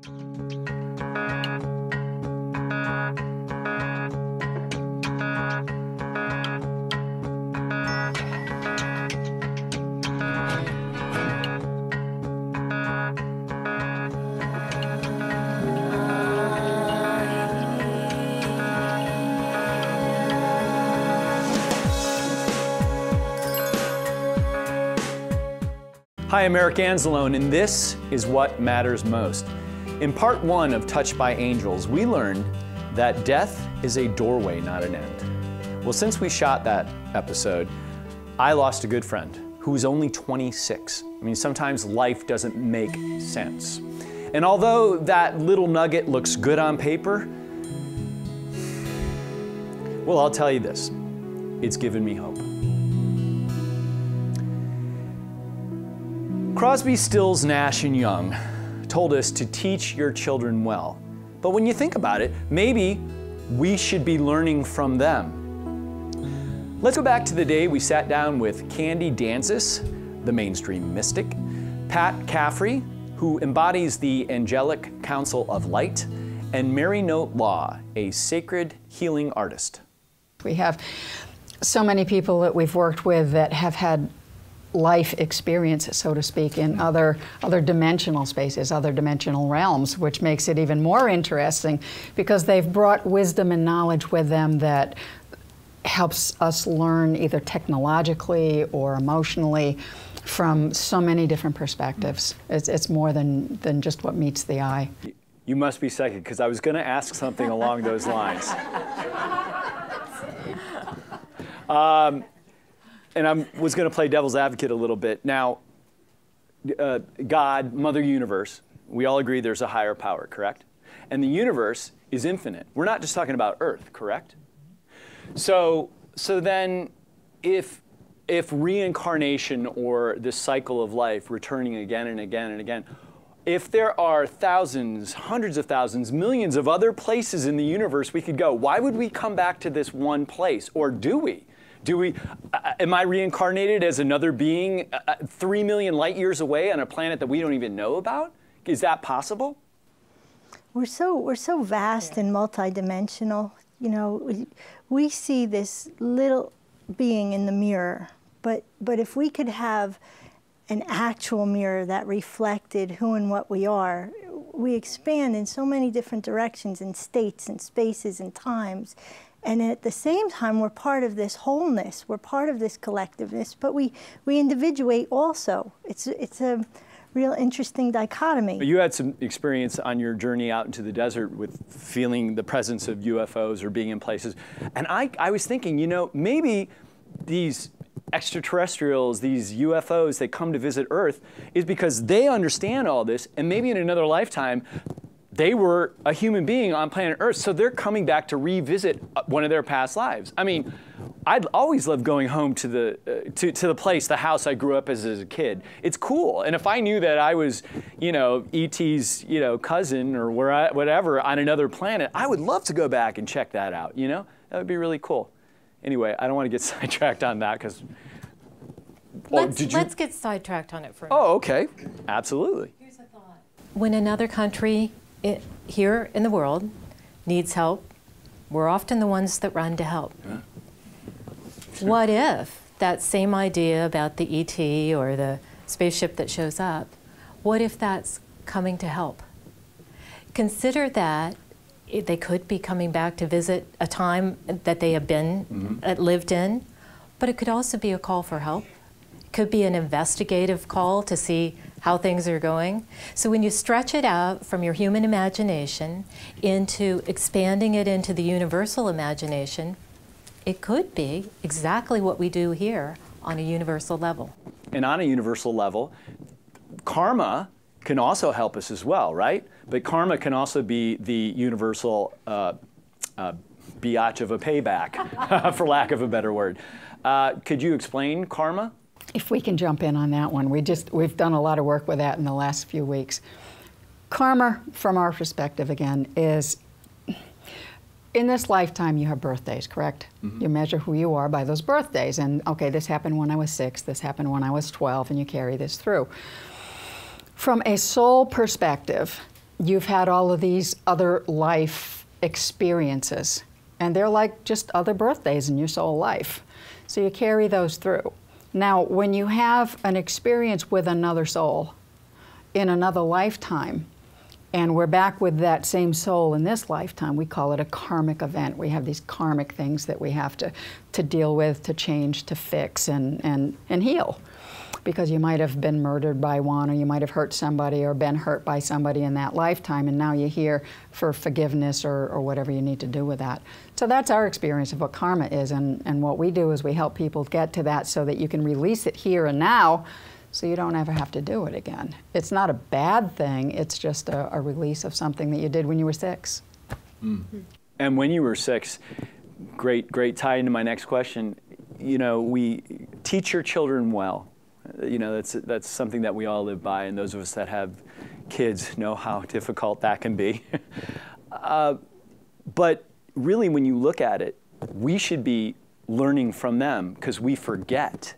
Hi, I'm Eric Anzalone, and this is What Matters Most. In part 1 of Touched by Angels, we learned that death is a doorway, not an end. Well, since we shot that episode, I lost a good friend who was only 26. I mean, sometimes life doesn't make sense. And although that little nugget looks good on paper, well, I'll tell you this, it's given me hope. Crosby, Stills, Nash, and Young told us to teach your children well. But when you think about it, maybe we should be learning from them. Let's go back to the day we sat down with Candy Danzis, the mainstream mystic, Pat Caffrey, who embodies the Angelic Council of LIGHT, and Mary Note Law, a sacred healing artist. We have so many people that we've worked with that have had life experience, so to speak, in other dimensional spaces, other dimensional realms, which makes it even more interesting because they've brought wisdom and knowledge with them that helps us learn either technologically or emotionally from so many different perspectives. It's more than just what meets the eye. You must be psychic, because I was going to ask something along those lines. And I was going to play devil's advocate a little bit. Now, God, Mother Universe, we all agree there's a higher power, correct? And the universe is infinite. We're not just talking about Earth, correct? So then if reincarnation or this cycle of life returning again and again and again, if there are thousands, hundreds of thousands, millions of other places in the universe we could go, why would we come back to this one place? Or do we? Am I reincarnated as another being 3 million light years away on a planet that we don't even know about? Is that possible? We're so vast and multidimensional. You know, we see this little being in the mirror, but if we could have an actual mirror that reflected who and what we are, we expand in so many different directions, in states and spaces and times. And at the same time, we're part of this wholeness. We're part of this collectiveness, but we individuate also. It's a real interesting dichotomy. You had some experience on your journey out into the desert with feeling the presence of UFOs or being in places. And I was thinking, you know, maybe these extraterrestrials, these UFOs that come to visit Earth, is because they understand all this, and maybe in another lifetime, they were a human being on planet Earth, so they're coming back to revisit one of their past lives. I mean, I'd always loved going home to the place, the house I grew up as a kid. It's cool, and if I knew that I was, you know, ET's, you know, cousin or whatever on another planet, I would love to go back and check that out. You know, that would be really cool. Anyway, I don't want to get sidetracked on that because. Let's get sidetracked on it for a minute. Oh, okay, absolutely. Here's a thought. When another country here in the world needs help, we're often the ones that run to help. Yeah. Sure. What if that same idea about the ET or the spaceship that shows up, what if that's coming to help? Consider that they could be coming back to visit a time that they have been, lived in, but it could also be a call for help. It could be an investigative call to see how things are going. So when you stretch it out from your human imagination into expanding it into the universal imagination, it could be exactly what we do here on a universal level. And on a universal level, karma can also help us as well, right? But karma can also be the universal biatch of a payback, for lack of a better word. Could you explain karma? If we can jump in on that one, we've done a lot of work with that in the last few weeks. Karma, from our perspective again, is in this lifetime you have birthdays, correct? You measure who you are by those birthdays, and okay, this happened when I was 6, this happened when I was 12, and you carry this through. From a soul perspective, you've had all of these other life experiences, and they're like just other birthdays in your soul life. So you carry those through. Now, when you have an experience with another soul in another lifetime, and we're back with that same soul in this lifetime, we call it a karmic event. We have these karmic things that we have to deal with, to change, to fix, and heal. Because you might have been murdered by one, or you might have hurt somebody or been hurt by somebody in that lifetime, and now you're here for forgiveness or whatever you need to do with that. So that's our experience of what karma is, and what we do is we help people get to that so that you can release it here and now, so you don't ever have to do it again. It's not a bad thing, it's just a release of something that you did when you were 6. Mm. And when you were 6, great tie into my next question, you know, we teach your children well. You know, that's something that we all live by, and those of us that have kids know how difficult that can be. But really, when you look at it, we should be learning from them, because we forget.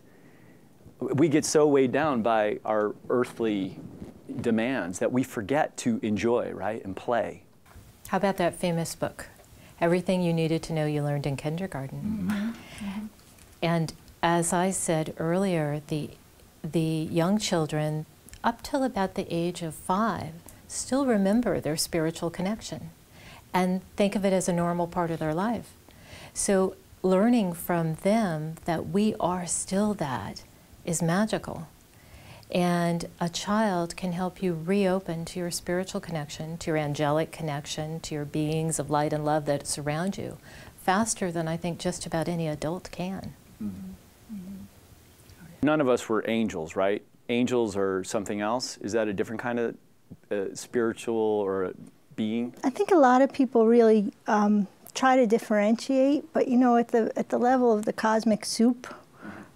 We get so weighed down by our earthly demands that we forget to enjoy, right, and play. How about that famous book, Everything You Needed to Know You Learned in Kindergarten? Mm-hmm. Mm-hmm. And as I said earlier, the young children, up till about the age of 5, still remember their spiritual connection and think of it as a normal part of their life. So learning from them that we are still that is magical. And a child can help you reopen to your spiritual connection, to your angelic connection, to your beings of light and love that surround you, faster than I think just about any adult can. Mm-hmm. None of us were angels, right? Angels are something else. Is that a different kind of spiritual or a being? I think a lot of people really try to differentiate, but you know, at the level of the cosmic soup,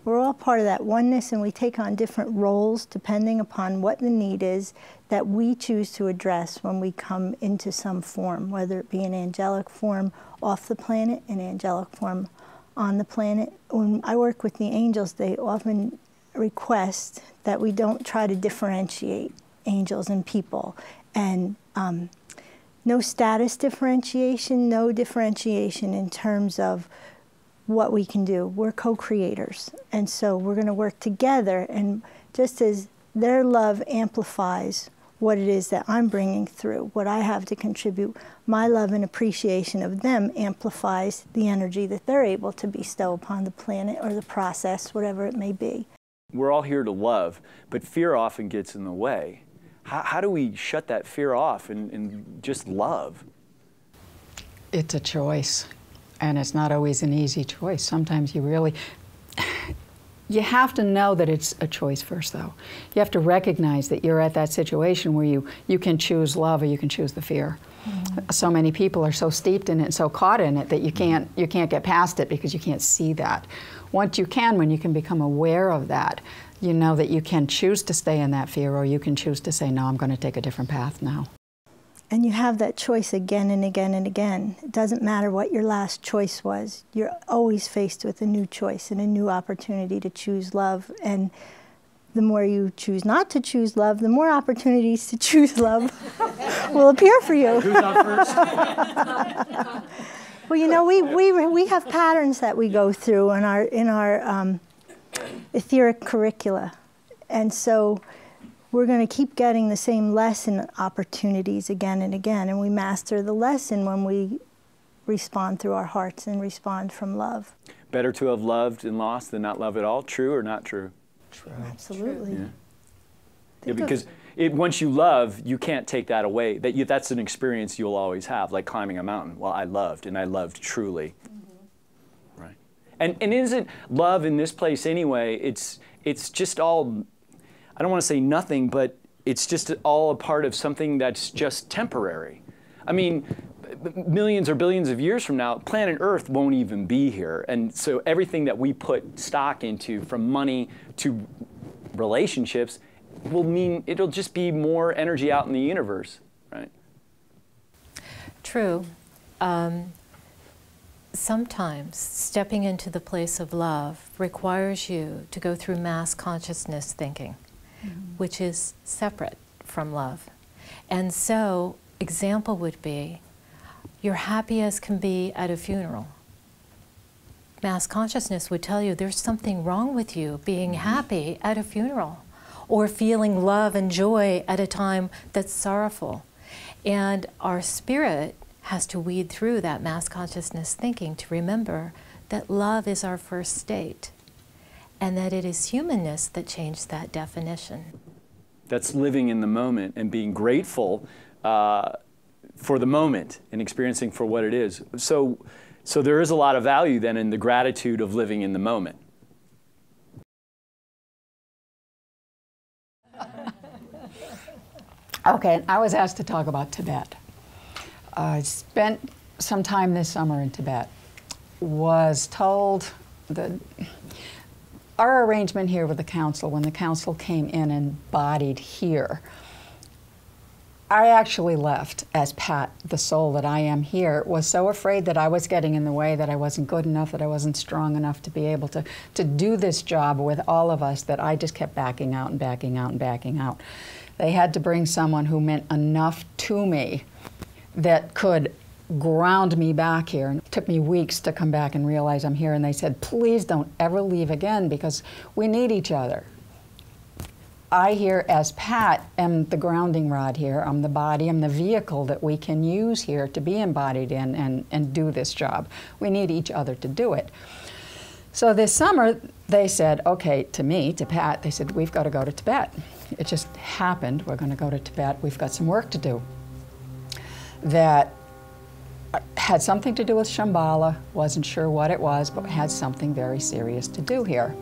we're all part of that oneness, and we take on different roles depending upon what the need is that we choose to address when we come into some form, whether it be an angelic form off the planet, an angelic form on the planet. When I work with the angels, they often request that we don't try to differentiate angels and people. And no status differentiation, no differentiation in terms of what we can do. We're co-creators. And so we're going to work together, and just as their love amplifies what it is that I'm bringing through, what I have to contribute, my love and appreciation of them amplifies the energy that they're able to bestow upon the planet or the process, whatever it may be. We're all here to love, but fear often gets in the way. How do we shut that fear off and just love? It's a choice, and it's not always an easy choice. Sometimes you have to know that it's a choice first, though. You have to recognize that you're at that situation where you can choose love or you can choose the fear. Mm-hmm. So many people are so steeped in it, so caught in it, that you can't get past it because you can't see that. Once you can, when you can become aware of that, you know that you can choose to stay in that fear, or you can choose to say, no, I'm going to take a different path now. And you have that choice again and again and again. It doesn't matter what your last choice was. You're always faced with a new choice and a new opportunity to choose love. And the more you choose not to choose love, the more opportunities to choose love will appear for you. Who's on first? Well, you know, we have patterns that we go through in our etheric curricula. And so we're going to keep getting the same lesson opportunities again and again, and we master the lesson when we respond through our hearts and respond from love. Better to have loved and lost than not love at all. True or not true? True. Absolutely. Yeah. Yeah, because once you love, you can't take that away. That's an experience you'll always have, like climbing a mountain. Well, I loved, and I loved truly. Mm-hmm. Right. And isn't love in this place anyway? It's just all, I don't want to say nothing, but it's just all a part of something that's just temporary. I mean, millions or billions of years from now, planet Earth won't even be here. And so everything that we put stock into, from money to relationships, will mean it'll just be more energy out in the universe, right? True. Sometimes stepping into the place of love requires you to go through mass consciousness thinking, which is separate from love. And so, example would be, you're happy as can be at a funeral. Mass consciousness would tell you there's something wrong with you being happy at a funeral, or feeling love and joy at a time that's sorrowful. And our spirit has to weed through that mass consciousness thinking to remember that love is our first state, and that it is humanness that changed that definition. That's living in the moment and being grateful for the moment and experiencing for what it is. So there is a lot of value then in the gratitude of living in the moment. Okay, I was asked to talk about Tibet. I spent some time this summer in Tibet. Was told that our arrangement here with the council, when the council came in and embodied here, I actually left as Pat, the soul that I am here, was so afraid that I was getting in the way, that I wasn't good enough, that I wasn't strong enough to be able to do this job with all of us, that I just kept backing out and backing out and backing out. They had to bring someone who meant enough to me that could ground me back here. And it took me weeks to come back and realize I'm here. And they said, please don't ever leave again, because we need each other. I here as Pat am the grounding rod here. I'm the body, I'm the vehicle that we can use here to be embodied in and do this job. We need each other to do it. So this summer they said, okay, to me, to Pat, they said, we've got to go to Tibet. It just happened, we're going to go to Tibet. We've got some work to do. That had something to do with Shambhala, wasn't sure what it was, but had something very serious to do here.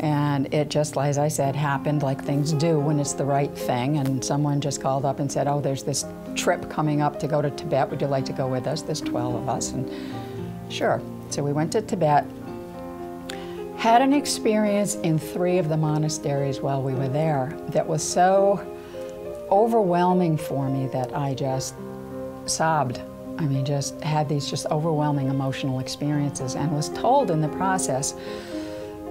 And it just, as I said, happened like things do when it's the right thing. And someone just called up and said, oh, there's this trip coming up to go to Tibet. Would you like to go with us? There's 12 of us. And sure. So we went to Tibet. Had an experience in 3 of the monasteries while we were there that was so overwhelming for me that I just sobbed. I mean, just had these just overwhelming emotional experiences, and was told in the process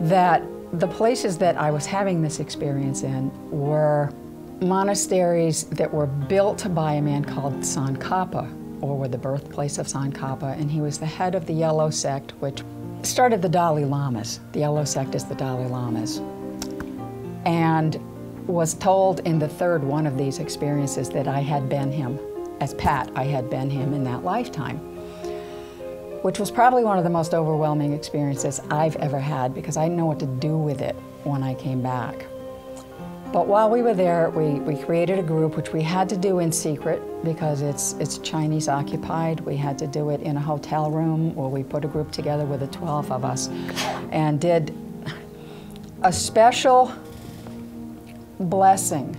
that the places that I was having this experience in were monasteries that were built by a man called Tsongkhapa, or were the birthplace of Tsongkhapa, and he was the head of the Yellow Sect, which started the Dalai Lamas. The Yellow Sect is the Dalai Lamas. And was told in the 3rd one of these experiences that I had been him. As Pat, I had been him in that lifetime, which was probably one of the most overwhelming experiences I've ever had, because I didn't know what to do with it when I came back. But while we were there, we created a group, which we had to do in secret because it's Chinese occupied. We had to do it in a hotel room where we put a group together with the 12 of us and did a special blessing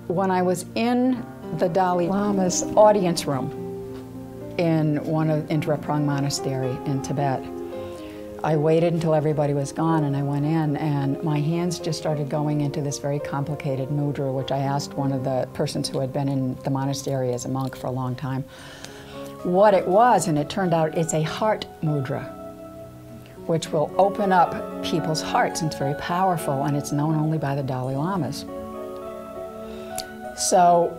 when I was in the Dalai Lama's audience room in Drepung Monastery in Tibet. I waited until everybody was gone, and I went in, and my hands just started going into this very complicated mudra, which I asked one of the persons who had been in the monastery as a monk for a long time what it was, and it turned out it's a heart mudra, which will open up people's hearts, and it's very powerful, and it's known only by the Dalai Lamas. So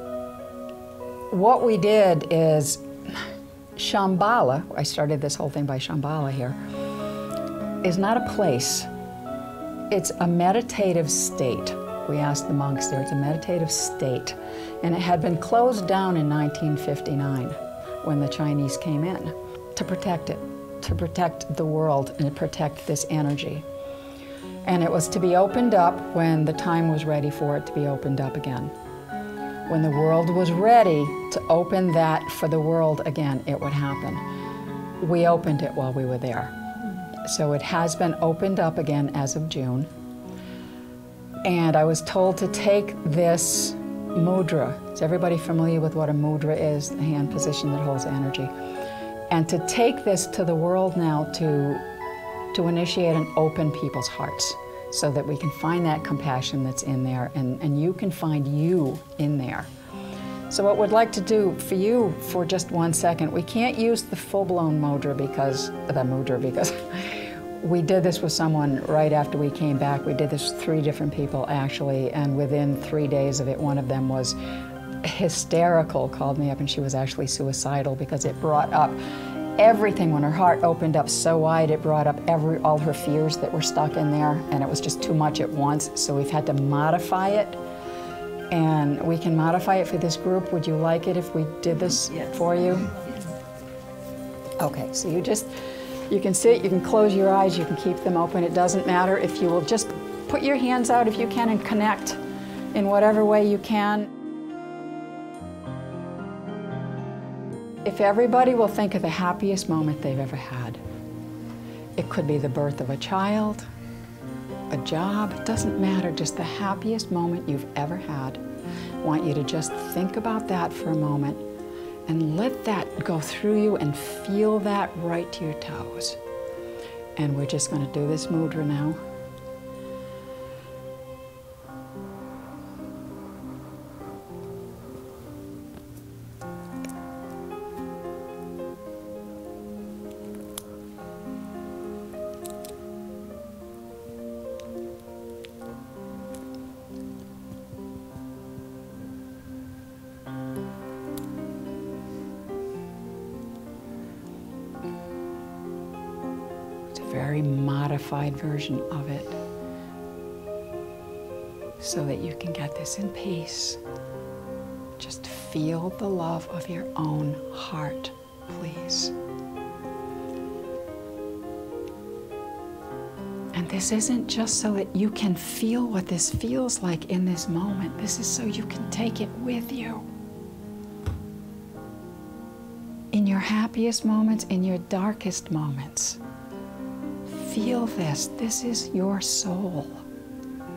what we did is Shambhala, I started this whole thing by Shambhala here, is not a place. It's a meditative state. We asked the monks there, it's a meditative state. And it had been closed down in 1959 when the Chinese came in to protect it, to protect the world and to protect this energy. And it was to be opened up when the time was ready for it to be opened up again. When the world was ready to open that for the world again, it would happen. We opened it while we were there. So it has been opened up again as of June. And I was told to take this mudra. Is everybody familiar with what a mudra is? The hand position that holds energy. And to take this to the world now to initiate and open people's hearts so that we can find that compassion that's in there, and you can find you in there. So what we'd like to do for you for just 1 second, we can't use the full-blown mudra because we did this with someone right after we came back. We did this with 3 different people actually, and within 3 days of it, one of them was hysterical, called me up, and she was actually suicidal because it brought up everything. When her heart opened up so wide, it brought up all her fears that were stuck in there, and it was just too much at once. So we've had to modify it, and we can modify it for this group. Would you like it if we did this for you? Okay, so you can sit, you can close your eyes, you can keep them open. It doesn't matter if you will just put your hands out if you can and connect in whatever way you can. If everybody will think of the happiest moment they've ever had. It could be the birth of a child, a job, it doesn't matter, just the happiest moment you've ever had. I want you to just think about that for a moment and let that go through you and feel that right to your toes. And we're just going to do this mudra now. Very modified version of it so that you can get this in peace. Just feel the love of your own heart, please. And this isn't just so that you can feel what this feels like in this moment. This is so you can take it with you. In your happiest moments, in your darkest moments. Feel this. This is your soul.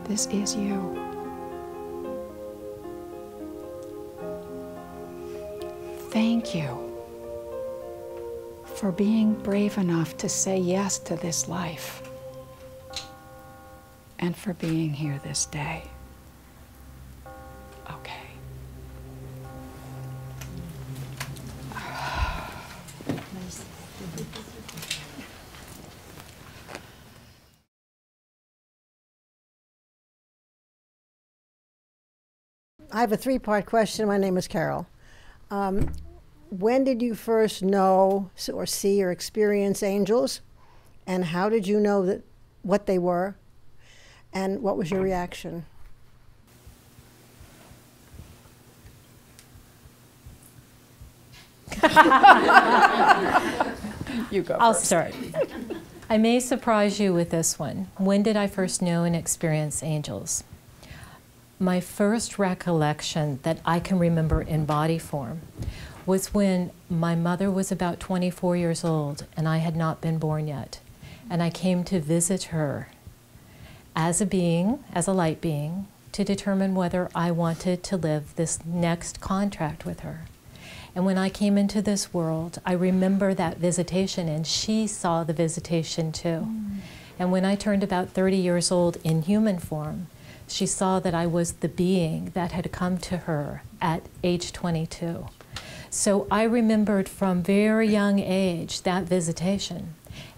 This is you. Thank you for being brave enough to say yes to this life and for being here this day. Okay. I have a three-part question. My name is Carol. When did you first know or see or experience angels? And how did you know what they were? And what was your reaction? You go I'll first. start. I may surprise you with this one. When did I first know and experience angels? My first recollection that I can remember in body form was when my mother was about 24 years old and I had not been born yet. And I came to visit her as a being, as a light being, to determine whether I wanted to live this next contract with her. And when I came into this world, I remember that visitation, and she saw the visitation too. And when I turned about 30 years old in human form, she saw that I was the being that had come to her at age 22. So I remembered from very young age that visitation.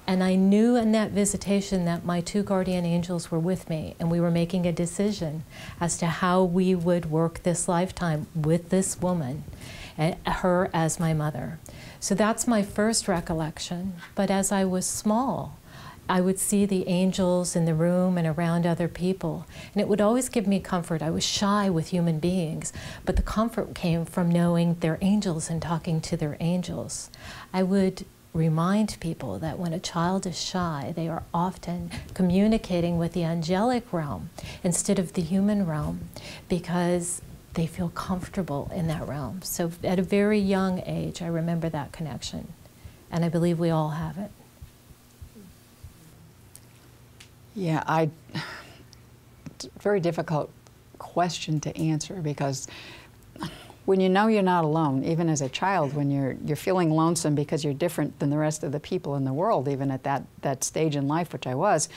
And I knew in that visitation that my two guardian angels were with me, and we were making a decision as to how we would work this lifetime with this woman, and her as my mother. So that's my first recollection. But as I was small, I would see the angels in the room and around other people, and it would always give me comfort. I was shy with human beings, but the comfort came from knowing they're angels and talking to their angels. I would remind people that when a child is shy, they are often communicating with the angelic realm instead of the human realm because they feel comfortable in that realm. So at a very young age, I remember that connection, and I believe we all have it. Yeah, it's a very difficult question to answer because when you know you're not alone, even as a child, when you're feeling lonesome because you're different than the rest of the people in the world, even at that stage in life, which I was.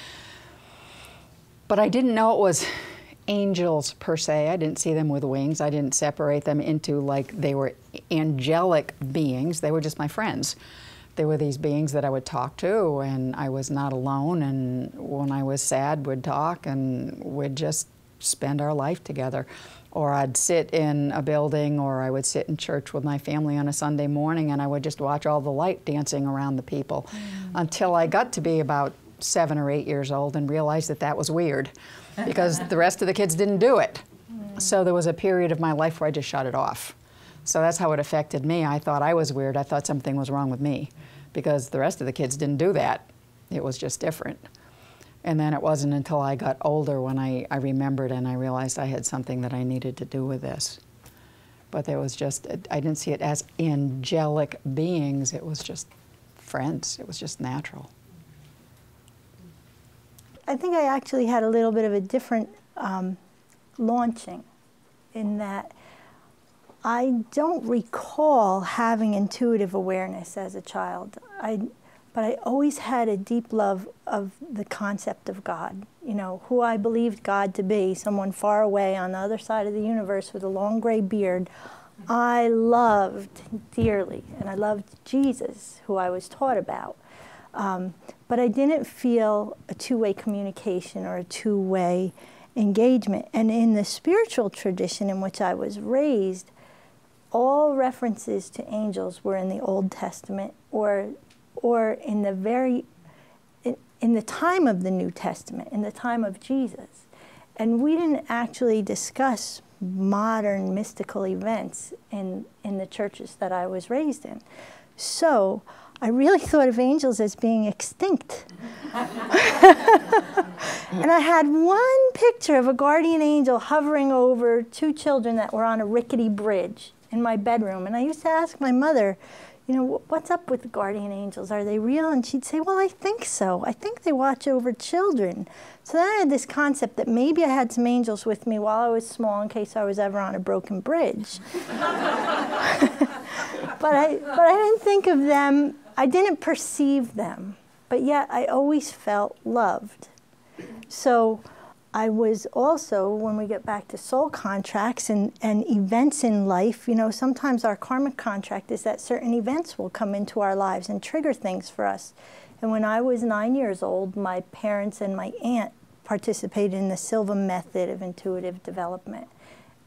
But I didn't know it was angels per se. I didn't see them with wings. I didn't separate them into like they were angelic beings. They were just my friends. They were these beings that I would talk to, and I was not alone, and when I was sad, we'd talk, and we'd just spend our life together. Or I'd sit in a building, or I would sit in church with my family on a Sunday morning, and I would just watch all the light dancing around the people until I got to be about 7 or 8 years old and realized that that was weird because the rest of the kids didn't do it. So there was a period of my life where I just shut it off. So that's how it affected me. I thought I was weird. I thought something was wrong with me because the rest of the kids didn't do that. It was just different. And then it wasn't until I got older when I remembered and I realized I had something that I needed to do with this. But there was just, I didn't see it as angelic beings. It was just friends. It was just natural. I think I actually had a little bit of a different launching in that I don't recall having intuitive awareness as a child. But I always had a deep love of the concept of God, you know, who I believed God to be, someone far away on the other side of the universe with a long gray beard. I loved dearly, and I loved Jesus, who I was taught about. But I didn't feel a two-way communication or a two-way engagement. And in the spiritual tradition in which I was raised, all references to angels were in the Old Testament or in the time of the New Testament, in the time of Jesus. And we didn't actually discuss modern mystical events in the churches that I was raised in. So I really thought of angels as being extinct. And I had one picture of a guardian angel hovering over 2 children that were on a rickety bridge in my bedroom. And I used to ask my mother, you know, what's up with the guardian angels? Are they real? And she'd say, well, I think so. I think they watch over children. So then I had this concept that maybe I had some angels with me while I was small in case I was ever on a broken bridge. But I didn't think of them, I didn't perceive them, but yet I always felt loved. So I was also, when we get back to soul contracts and events in life, you know, sometimes our karmic contract is that certain events will come into our lives and trigger things for us. And when I was 9 years old, my parents and my aunt participated in the Silva method of intuitive development.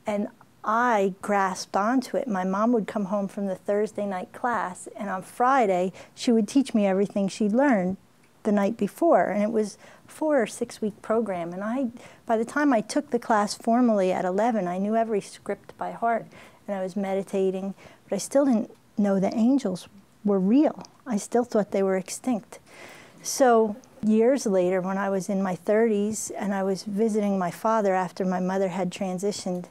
And I grasped onto it. My mom would come home from the Thursday night class, and on Friday, she would teach me everything she'd learned the night before. And it was a 4 or 6 week program. And by the time I took the class formally at 11, I knew every script by heart, and I was meditating, but I still didn't know that angels were real. I still thought they were extinct. So years later, when I was in my 30s and I was visiting my father after my mother had transitioned,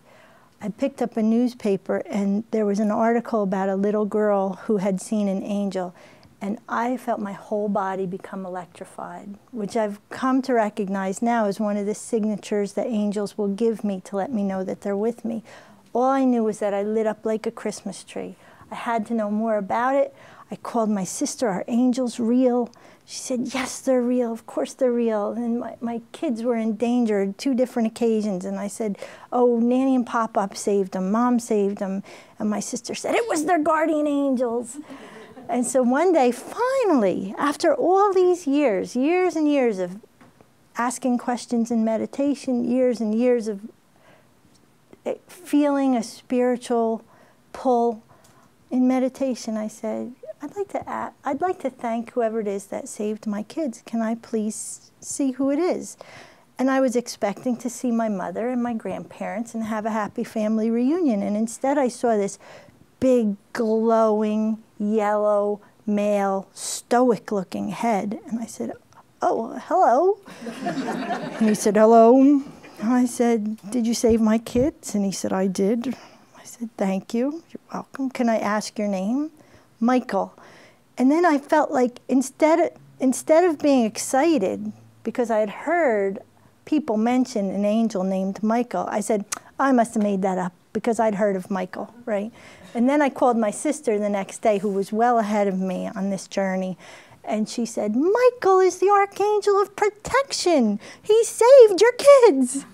I picked up a newspaper and there was an article about a little girl who had seen an angel, and I felt my whole body become electrified, which I've come to recognize now as one of the signatures that angels will give me to let me know that they're with me. All I knew was that I lit up like a Christmas tree. I had to know more about it. I called my sister, "Are angels real?" She said, "Yes, they're real. Of course they're real." And my kids were in danger 2 different occasions. And I said, "Oh, Nanny and Pop-Up saved them. Mom saved them." And my sister said, "It was their guardian angels." And so one day, finally, after all these years and years of asking questions in meditation, years and years of feeling a spiritual pull in meditation, I said, I'd like to thank whoever it is that saved my kids. Can I please see who it is? And I was expecting to see my mother and my grandparents and have a happy family reunion. And instead I saw this big, glowing, yellow, male, stoic-looking head. And I said, "Oh, hello." And he said, "Hello." And I said, "Did you save my kids?" And he said, "I did." I said, "Thank you. You're welcome. Can I ask your name?" "Michael." And then I felt like instead of being excited because I had heard people mention an angel named Michael, I said, "I must have made that up because I'd heard of Michael," right? And then I called my sister the next day, who was well ahead of me on this journey, and she said, "Michael is the archangel of protection. He saved your kids."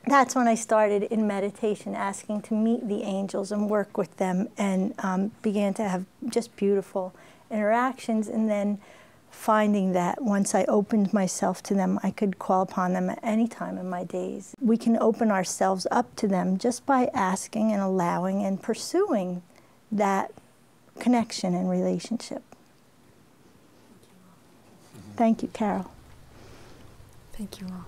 That's when I started in meditation, asking to meet the angels and work with them, and began to have just beautiful interactions. And then finding that once I opened myself to them, I could call upon them at any time in my days. We can open ourselves up to them just by asking and allowing and pursuing that connection and relationship. Thank you, Carol. Thank you all.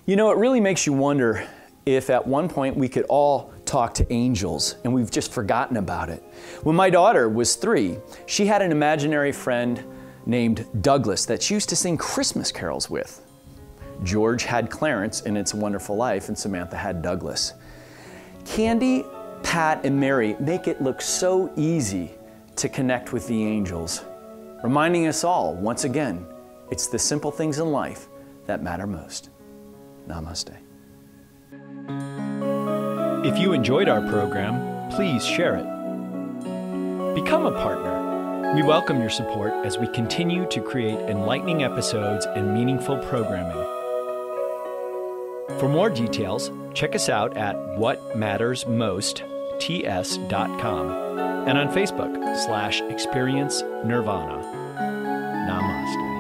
You know, it really makes you wonder if at one point we could all talk to angels and we've just forgotten about it. When my daughter was 3, she had an imaginary friend named Douglas that she used to sing Christmas carols with. George had Clarence in It's a Wonderful Life, and Samantha had Douglas. Candy, Pat, and Mary make it look so easy to connect with the angels, reminding us all, once again, it's the simple things in life that matter most. Namaste. If you enjoyed our program, please share it. Become a partner. We welcome your support as we continue to create enlightening episodes and meaningful programming. For more details, check us out at whatmattersmostts.com and on Facebook /Experience Nirvana. Namaste.